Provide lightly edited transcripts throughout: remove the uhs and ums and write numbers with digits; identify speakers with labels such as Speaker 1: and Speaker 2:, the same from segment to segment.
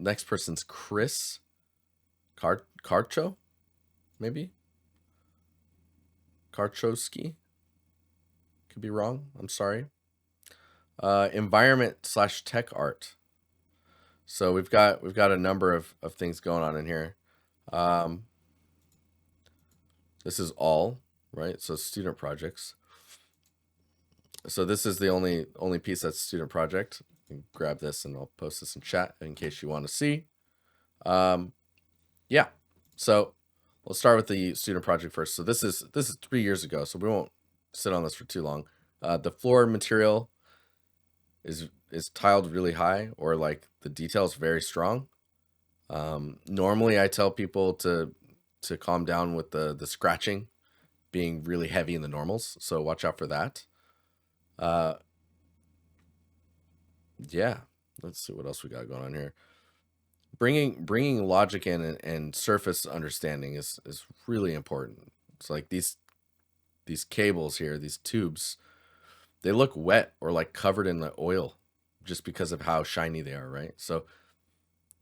Speaker 1: next person's Chris Karcho, maybe Karchowski. Could be wrong. I'm sorry. Environment/tech art. So we've got a number of things going on in here. Um, this is all right. So student projects. So this is the only piece that's student project. Grab this and I'll post this in chat in case you want to see. Yeah. So let's start with the student project first. So this is 3 years ago, so we won't sit on this for too long. The floor material is tiled really high, or like the detail is very strong. Normally I tell people to calm down with the scratching being really heavy in the normals, so watch out for that. Yeah, let's see what else we got going on here. Bringing logic in and surface understanding is really important. It's like these cables here, these tubes, they look wet or like covered in the oil just because of how shiny they are, right? So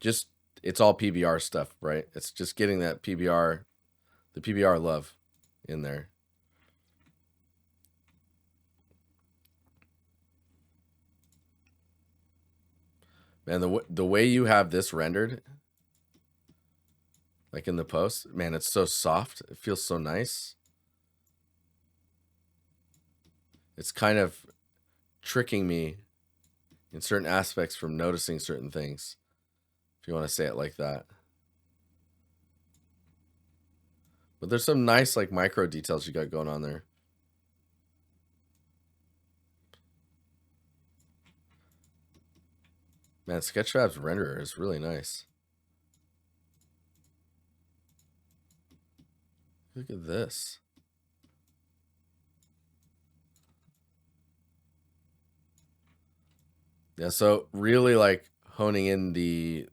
Speaker 1: just, it's all PBR stuff, right? It's just getting that PBR, the PBR love in there. Man, the way you have this rendered, like in the post, man, it's so soft. It feels so nice. It's kind of tricking me in certain aspects from noticing certain things, if you want to say it like that. But there's some nice like micro details you got going on there. Man, Sketchfab's renderer is really nice. Look at this. Yeah, so really like honing in the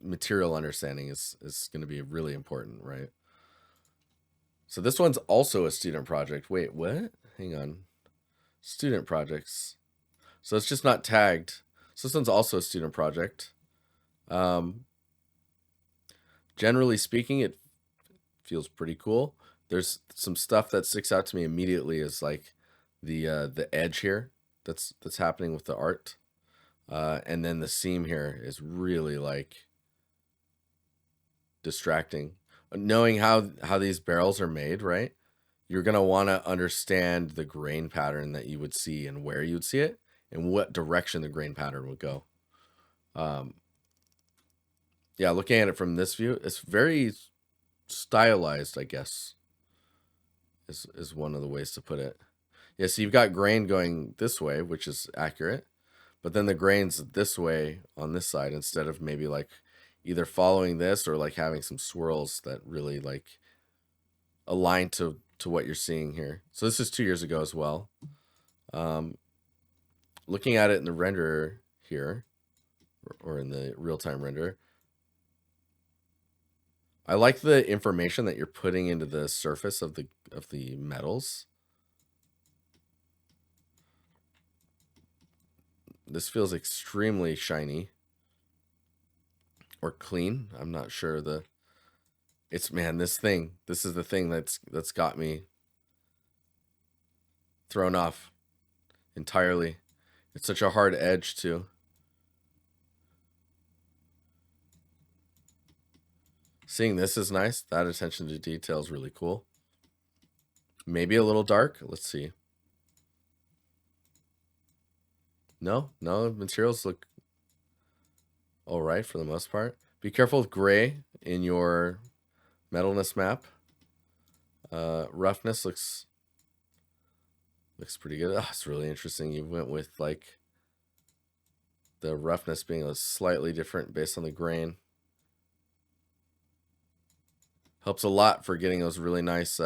Speaker 1: material understanding is going to be really important, right? So this one's also a student project. Wait, what? Hang on. Student projects. So it's just not tagged. So this one's also a student project. Generally speaking, it feels pretty cool. There's some stuff that sticks out to me immediately is like the edge here that's happening with the art. And then the seam here is really like distracting. Knowing how these barrels are made, right? You're gonna want to understand the grain pattern that you would see and where you'd see it and what direction the grain pattern would go. Yeah, looking at it from this view, it's very stylized, I guess, is one of the ways to put it. Yeah, so you've got grain going this way, which is accurate, but then the grain's this way on this side instead of maybe like either following this or like having some swirls that really like align to what you're seeing here. So this is 2 years ago as well. Looking at it in the renderer here, or in the real-time render, I like the information that you're putting into the surface of the metals. This feels extremely shiny or clean. I'm not sure. Man, this is the thing that's got me thrown off entirely. It's such a hard edge too. Seeing this is nice. That attention to detail is really cool. Maybe a little dark. Let's see. No, materials look all right for the most part. Be careful with gray in your metalness map. Roughness looks pretty good. Oh, it's really interesting. You went with like the roughness being a slightly different based on the grain. Helps a lot for getting those really nice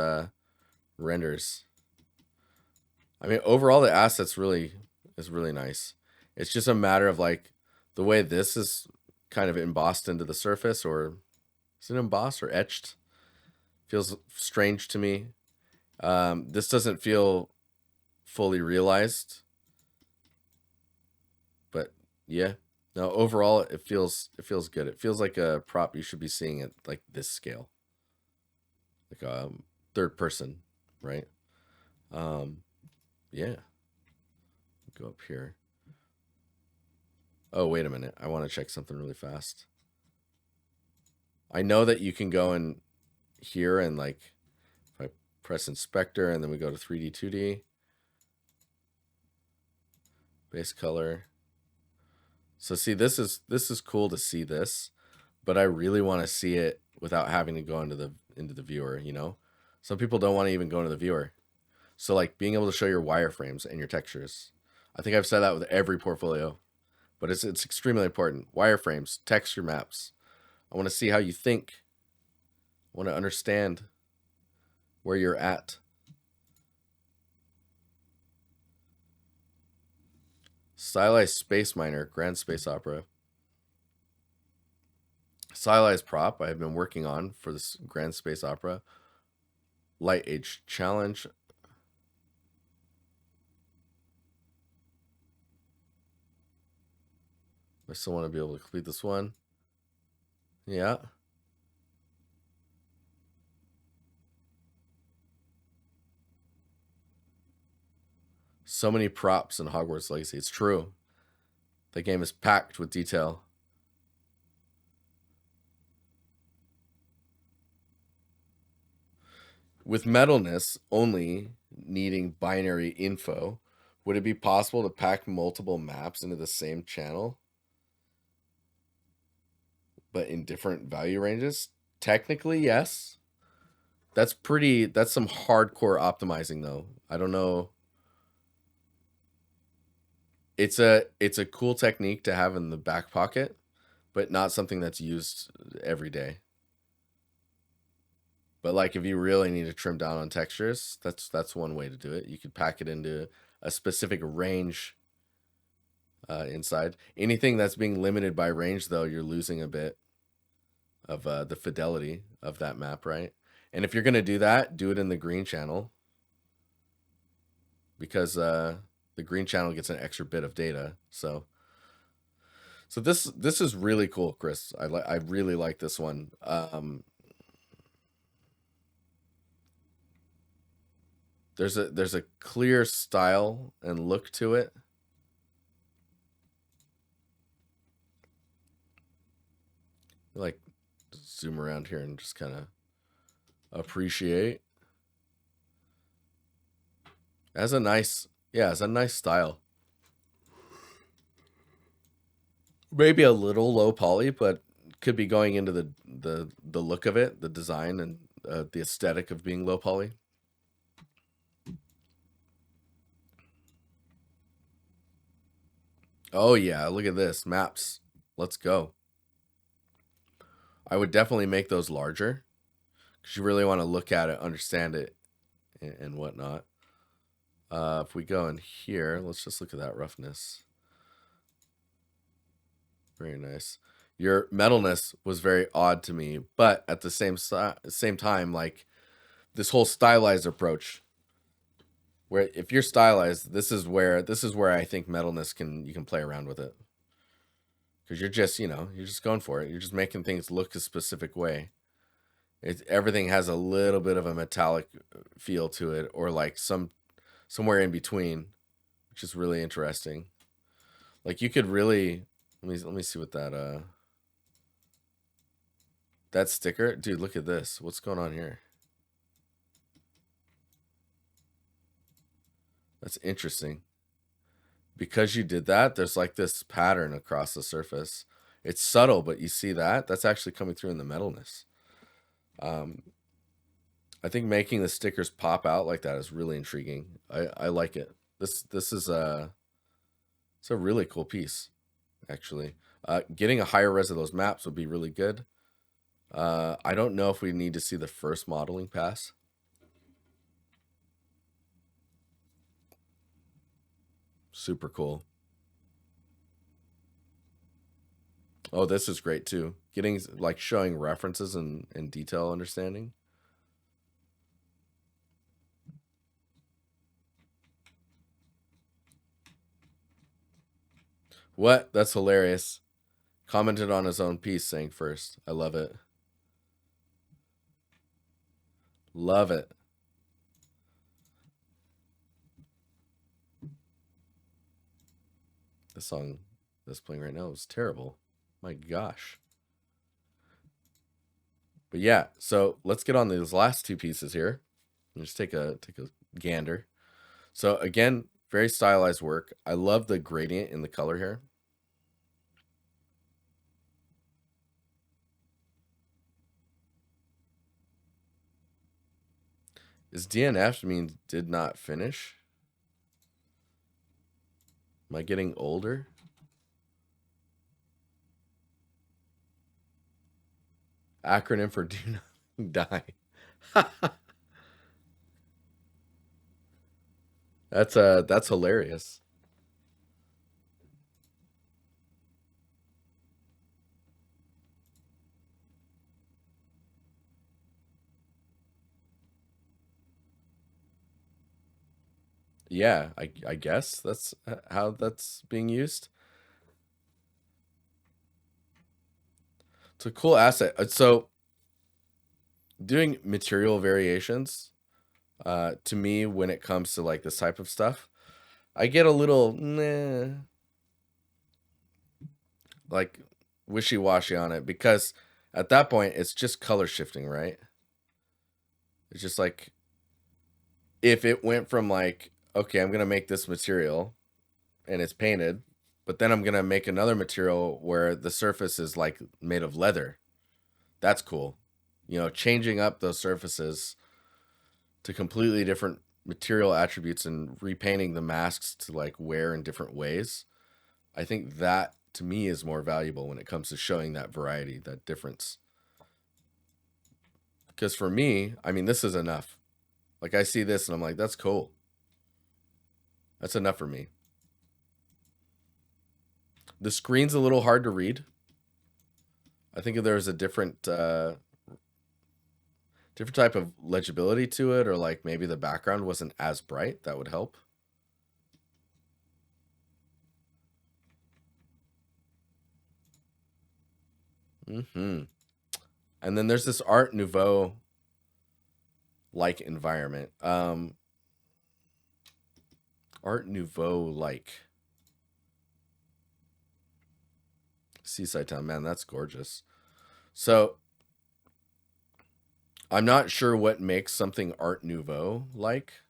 Speaker 1: renders. I mean, overall the assets is really nice. It's just a matter of like the way this is kind of embossed into the surface, or is it embossed or etched? Feels strange to me. This doesn't feel fully realized, but yeah, No, overall it feels good. It feels like a prop you should be seeing at like this scale, like third person, right? Um, yeah. Go up here. Oh, wait a minute. I want to check something really fast. I know that you can go in here and like if I press inspector and then we go to 3D 2D base color. So see, this is cool to see this, but I really want to see it without having to go into the viewer, you know? Some people don't want to even go into the viewer. So like being able to show your wireframes and your textures. I think I've said that with every portfolio, but it's extremely important. Wireframes, texture maps. I want to see how you think. I want to understand where you're at. Stylized Space Miner, Grand Space Opera. Stylized prop I've been working on for this Grand Space Opera. Light Age Challenge. I still want to be able to complete this one. Yeah. So many props in Hogwarts Legacy. It's true. The game is packed with detail. With metalness only needing binary info, would it be possible to pack multiple maps into the same channel, but in different value ranges? Technically, yes. That's some hardcore optimizing though. I don't know. It's a cool technique to have in the back pocket, but not something that's used every day. But like if you really need to trim down on textures, that's one way to do it. You could pack it into a specific range inside. Anything that's being limited by range, though, you're losing a bit of the fidelity of that map, right? And if you're gonna do that, do it in the green channel because the green channel gets an extra bit of data. So this is really cool, Chris. I really like this one. There's a clear style and look to it. Like zoom around here and just kind of appreciate. As a nice, yeah, it's a nice style. Maybe a little low poly, but could be going into the look of it, the design, and the aesthetic of being low poly. Oh yeah, look at this maps. Let's go. I would definitely make those larger because you really want to look at it, understand it, and whatnot. If we go in here, let's just look at that roughness. Very nice. Your metalness was very odd to me, but at the same time, like this whole stylized approach, where if you're stylized, this is where I think metalness you can play around with it because you're just you're just going for it. You're just making things look a specific way. Everything has a little bit of a metallic feel to it, or like somewhere in between, which is really interesting. Like you could really let me see what that sticker, dude. Look at this. What's going on here? That's interesting. Because you did that, there's like this pattern across the surface. It's subtle, but you see that? That's actually coming through in the metalness. Um, I think making the stickers pop out like that is really intriguing. I like it. This is it's a really cool piece, actually. Getting a higher res of those maps would be really good. I don't know if we need to see the first modeling pass. Super cool. Oh, this is great too. Getting like showing references and detail understanding. What? That's hilarious. Commented on his own piece saying first. I love it. Love it. The song that's playing right now is terrible. My gosh. But yeah, so let's get on these last two pieces here. Just take a gander. So again, very stylized work. I love the gradient in the color here. Is DNF mean did not finish? Am I getting older? Acronym for do not die. That's hilarious. Yeah, I guess that's how that's being used. It's a cool asset. So doing material variations, to me, when it comes to like this type of stuff, I get a little like wishy-washy on it because at that point it's just color shifting, right? It's just like if it went from like, okay, I'm gonna make this material and it's painted, but then I'm gonna make another material where the surface is like made of leather. That's cool. Changing up those surfaces to completely different material attributes and repainting the masks to like wear in different ways. I think that to me is more valuable when it comes to showing that variety, that difference. Because for me, I mean, this is enough. Like I see this and I'm like, that's cool. That's enough for me. The screen's a little hard to read. I think if there was a different type of legibility to it, or like maybe the background wasn't as bright, that would help. And then there's this Art Nouveau like environment. Art Nouveau like Seaside Town, man, that's gorgeous. So I'm not sure what makes something Art Nouveau like.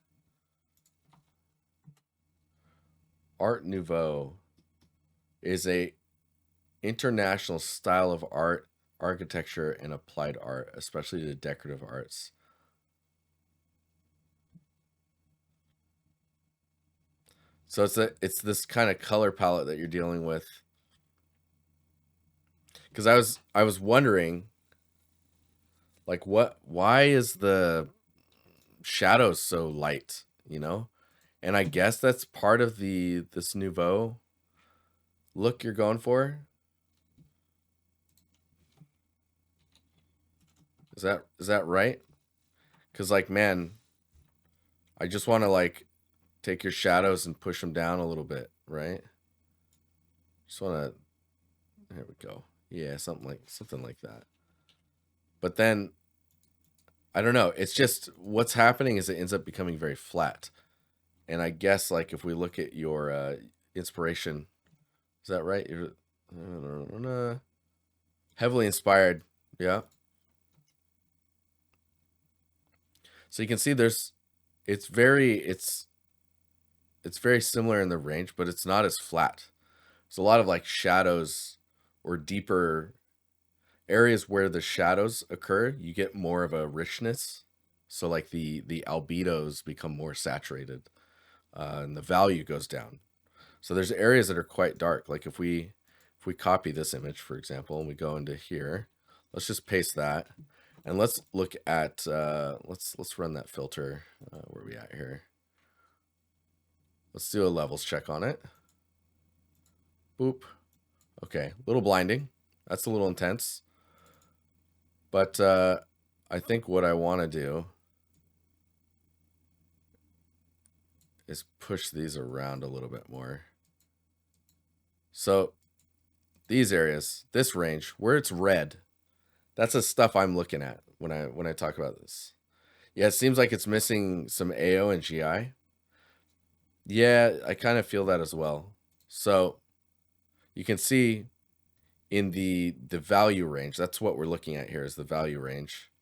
Speaker 1: Art Nouveau is a international style of art, architecture, and applied art, especially the decorative arts. So it's this kind of color palette that you're dealing with. Because I was wondering, like, why is the shadows so light, And I guess that's part of this nouveau look you're going for. Is that right? Because like, man, I just want to like take your shadows and push them down a little bit, right? Just want to. There we go. Yeah, something like that. But then I don't know. It's just what's happening is it ends up becoming very flat. And I guess like if we look at your inspiration, is that right? You're heavily inspired. Yeah. So you can see it's very similar in the range, but it's not as flat. There's a lot of like shadows or deeper areas where the shadows occur. You get more of a richness. So like the albedos become more saturated, and the value goes down. So there's areas that are quite dark. Like if we copy this image, for example, and we go into here, let's just paste that, and let's look at let's run that filter. Where are we at here? Let's do a levels check on it. Boop. Okay, a little blinding. That's a little intense. But I think what I want to do is push these around a little bit more. So these areas, this range where it's red, that's the stuff I'm looking at when I talk about this. Yeah, it seems like it's missing some AO and GI. Yeah, I kind of feel that as well. So you can see in the value range, that's what we're looking at here is the value range.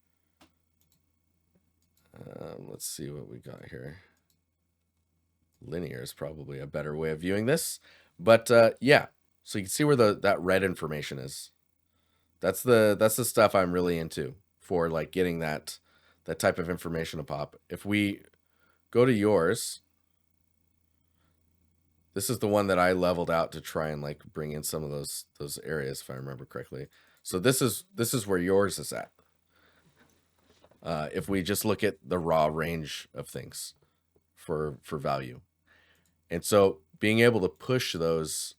Speaker 1: Let's see what we got here. Linear is probably a better way of viewing this, but yeah. So you can see where that red information is. That's the stuff I'm really into for like getting that type of information to pop. If we go to yours, this is the one that I leveled out to try and like bring in some of those areas if I remember correctly. So this is where yours is at. If we just look at the raw range of things for value. And so being able to push those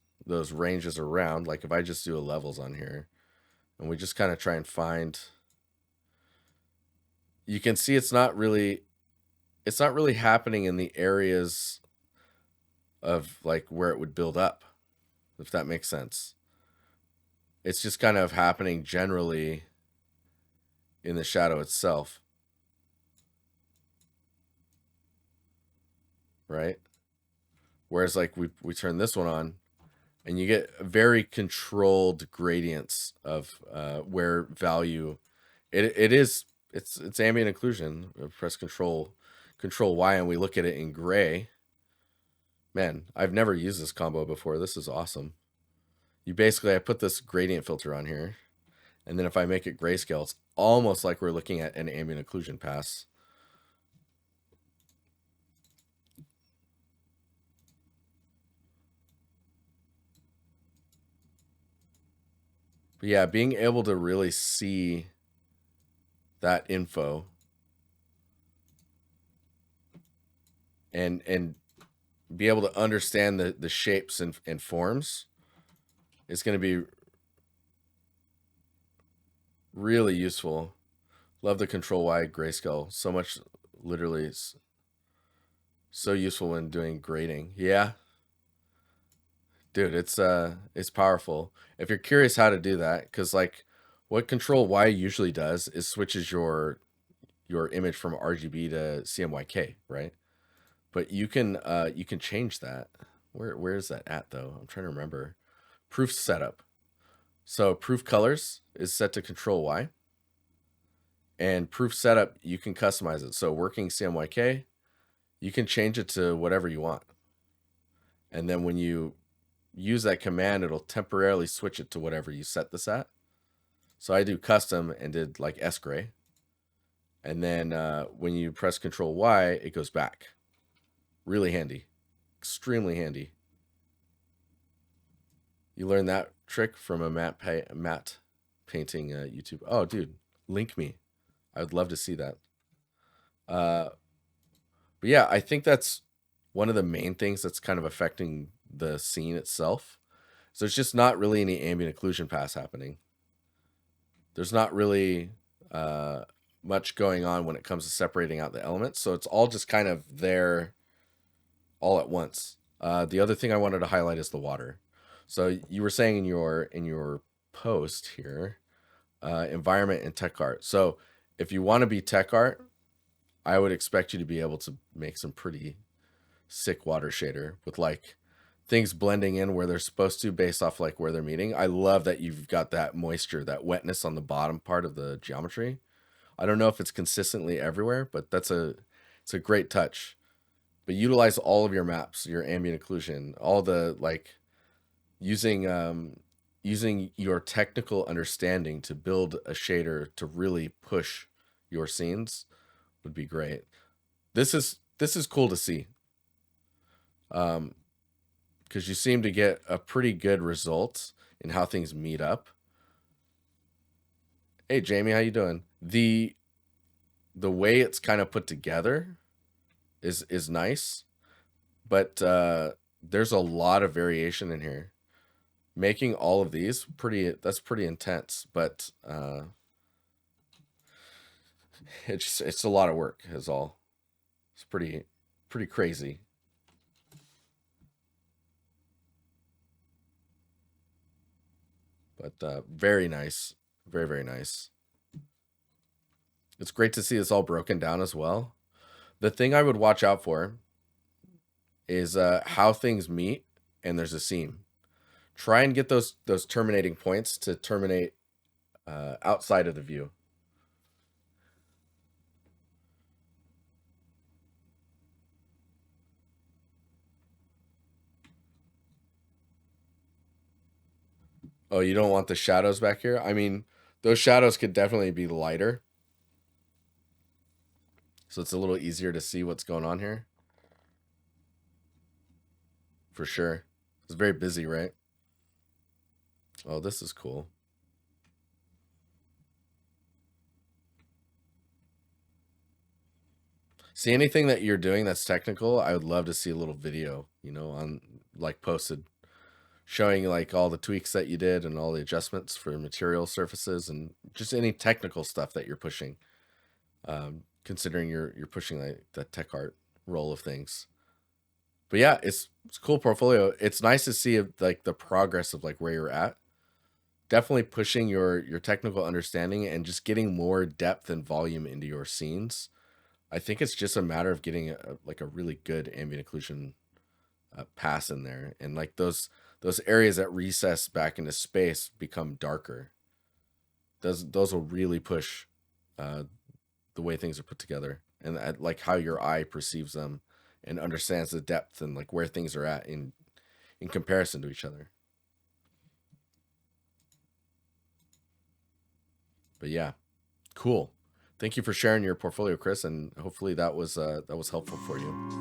Speaker 1: ranges around, like if I just do a levels on here and we just kind of try and find, you can see it's not really happening in the areas of like where it would build up, if that makes sense. It's just kind of happening generally in the shadow itself. Right? Whereas like we turn this one on and you get very controlled gradients of where value it's ambient occlusion. Press control Y and we look at it in gray. Man, I've never used this combo before. This is awesome. You basically, I put this gradient filter on here, and then if I make it grayscale, it's almost like we're looking at an ambient occlusion pass. But yeah, being able to really see that info and be able to understand the shapes and forms is going to be really useful. Love the control Y grayscale. So much, literally so useful when doing grading. Yeah. Dude, it's powerful. If you're curious how to do that, because like what control Y usually does is switches your image from RGB to CMYK, right? But you can change that. Where is that at though? I'm trying to remember. Proof setup. So proof colors is set to control Y. And proof setup, you can customize it. So working CMYK, you can change it to whatever you want. And then when you use that command, it'll temporarily switch it to whatever you set this at. So I do custom and did like S gray. And then when you press control Y, it goes back. Really handy. Extremely handy. You learned that trick from a matte painting YouTube. Oh, dude, link me. I would love to see that. But yeah, I think that's one of the main things that's kind of affecting the scene itself. So it's just not really any ambient occlusion pass happening. There's not really much going on when it comes to separating out the elements. So it's all just kind of there all at once. The other thing I wanted to highlight is the water. So you were saying in your post here, environment and tech art. So if you want to be tech art, I would expect you to be able to make some pretty sick water shader with like things blending in where they're supposed to based off like where they're meeting. I love that you've got that moisture, that wetness on the bottom part of the geometry. I don't know if it's consistently everywhere, but it's a great touch. But utilize all of your maps, your ambient occlusion, all the like using your technical understanding to build a shader to really push your scenes would be great. This is cool to see. Because you seem to get a pretty good result in how things meet up. Hey Jamie, how you doing? The way it's kind of put together is nice, but there's a lot of variation in here. Making all of these that's pretty intense, but it's a lot of work is all. It's pretty crazy. But very nice. Very, very nice. It's great to see this all broken down as well. The thing I would watch out for is how things meet and there's a seam. Try and get those terminating points to terminate outside of the view. Oh, you don't want the shadows back here? I mean, those shadows could definitely be lighter. So it's a little easier to see what's going on here. For sure. It's very busy, right? Oh, this is cool. See, anything that you're doing that's technical, I would love to see a little video, on like posted, showing like all the tweaks that you did and all the adjustments for material surfaces and just any technical stuff that you're pushing. Considering you're pushing like the tech art role of things. But yeah, it's a cool portfolio. It's nice to see like the progress of like where you're at. Definitely pushing your technical understanding and just getting more depth and volume into your scenes. I think it's just a matter of getting like a really good ambient occlusion pass in there, and like those areas that recess back into space become darker. Those will really push uh, the way things are put together, and like how your eye perceives them and understands the depth and like where things are at in comparison to each other. But yeah, cool. Thank you for sharing your portfolio, Chris, and hopefully that was helpful for you.